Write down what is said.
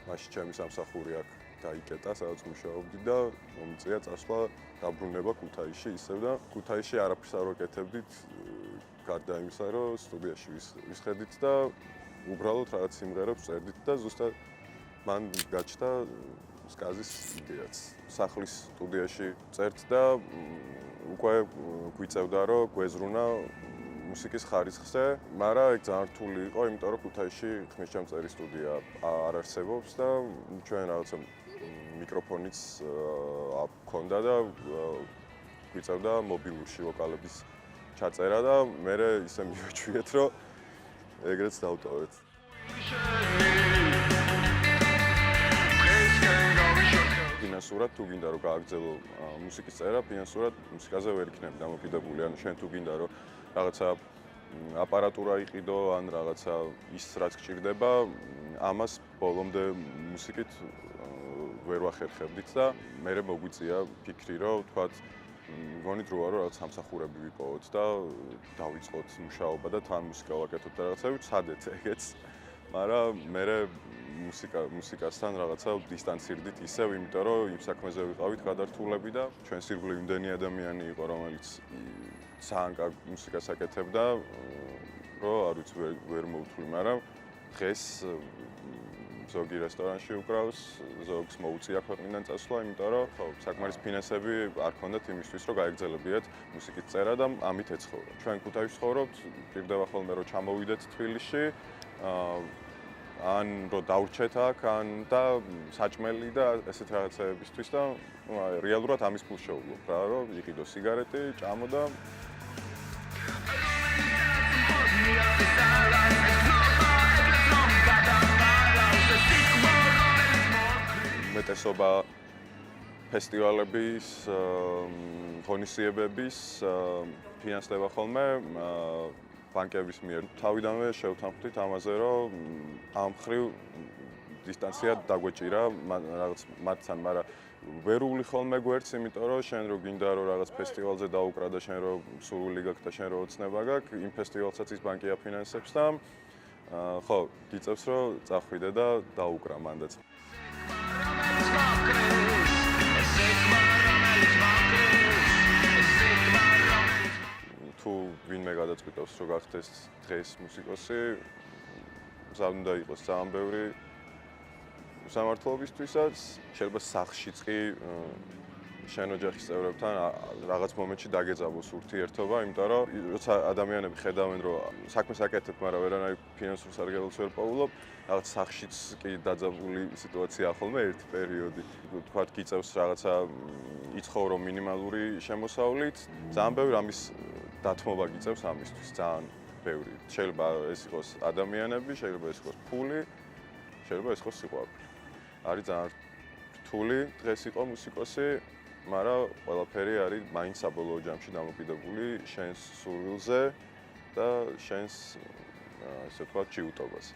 მაშინ ჩემი სამსახური აქ დაიკეტა, სადაც მუშაობდი და მომიწია წასვლა დაბრუნება ქუთაისში ისევ და ქუთაისში არაფერს არ ვაკეთებდით, გარდა იმისა, რომ სტუდიაში ვისხედით და უბრალოდ რაღაც სიმღერებს წერდით და ზუსტად მან გაჩნდა სკაზის იდეაც. სახლის სტუდიაში წერთ და უკვე გვიწევდა, რომ გვეზრუნა მუსიკის ხარისხზე, მაგრამ ეგ ძალიან რთული იყო, იმიტომ რომ ქუთაისში ხმისჩამწერი სტუდია არ არსებობს და ჩვენ რაღაცა მიკროფონიც ჰქონდა და გვიწევდა მობილურში ვოკალების ჩაწერა და მე ისე მივაჩვიეთ, რომ ეგრეც დავტოვეთ. ფინანსურად თუ გინდა რომ გააგრძელო მუსიკის წერა, ფინანსურად მუსიკაზე ვერ იქნები დამოკიდებული. ანუ შენ თუ გინდა რომ რაღაცა აპარატურა იყიდო, ან რაღაცა ის რაც გჭირდება, ამას ბოლომდე მუსიკით ვერ ვახერხებდით და მე მოგვიწია ფიქრი, რომ თქვათ მგონი დროა რომ რაღაც სამსახურები ვიპოვოთ და დავიწყოთ მუშაობა და თან მუსიკა ვაკეთოთ და რაღაცები ვცადეთ ეგეც. მაგრამ მე მუსიკასთან რაღაცა დისტანცირდით ისევ, იმიტომ რომ იმ საქმეზე ვიყავით გადართულები და ჩვენს ირგვლივ იმდენი ადამიანი იყო, რომელიც ძალიან კარგ მუსიკას აკეთებდა, რომ არ ვიცი ვერ მოვთვლი, მაგრამ დღეს ზოგი რესტორანში უკრავს, ზოგს მოუწია ქვეყნიდან წასვლა, იმიტომ რომ საკმარის ფინანსები არ ქონდათ იმისთვის, რომ გაეგრძელებიათ მუსიკის წერა და ამით ეცხოვრა. ჩვენ ქუთაისში ვცხოვრობთ, პირდება ხოლმე რომ ჩამოვიდეთ თბილისში, ან რომ დავრჩეთ აქ, ან და საჭმელი და ესეთ რაღაცებისთვის და რეალურად ამის ფულს შევუვლობ რა, რომ იყიდო სიგარეტი, ჭამო და უმეტესობა ფესტივალების, ღონისძიებების ფინანსდება ხოლმე ბანკების მიერ. თავიდანვე შევთანხმდით ამაზე, რომ ამ მხრივ დისტანცია დაგვეჭირა რაღაც მათთან, მაგრამ ვერ უვლი ხოლმე გვერდს, იმიტომ რომ შენ რო გინდა რომ რაღაც ფესტივალზე დაუკრა და შენ რო სურვილი გაქვს და შენ რო ოცნება გაქვს, იმ ფესტივალსაც ის ბანკი აფინანსებს და ხო, გიწევს რომ წახვიდე და დაუკრა მანდაც. თუ ვინმე გადაწყვიტავს რომ გახდეს დღეს მუსიკოსი, მზად უნდა იყოს ძალიან ბევრი სამართლობისთვისაც, შეიძლება სახლშიც კი შენ ოჯახის წევრებთან რაღაც მომენტში დაგეძაბოს ურთიერთობა, იმიტომ რომ როცა ადამიანები ხედავენ რომ საქმეს აკეთებ, მაგრამ ვერანაირ ფინანსურ სარგებლობას ვერ პოულობ, რაღაც სახლშიც კი დაძაბული სიტუაციაა ხოლმე ერთი პერიოდი. თქვათ გიწევს რაღაცა იცხოვრო მინიმალური შემოსავლით, ძალიან ბევრი ამის დათმობა გიწევს ამისთვის, ძალიან ბევრი. შეიძლება ეს იყოს ადამიანები, შეიძლება ეს იყოს ფული, შეიძლება ეს იყოს სიყვარული. არის ძალიან რთული დღეს იყო მუსიკოსი, მაგრამ ყველაფერი არის მაინც საბოლოო ჯამში დამოკიდებული შენს სურვილზე და შენს ასე ვთქვათ ჭიუტობაზე.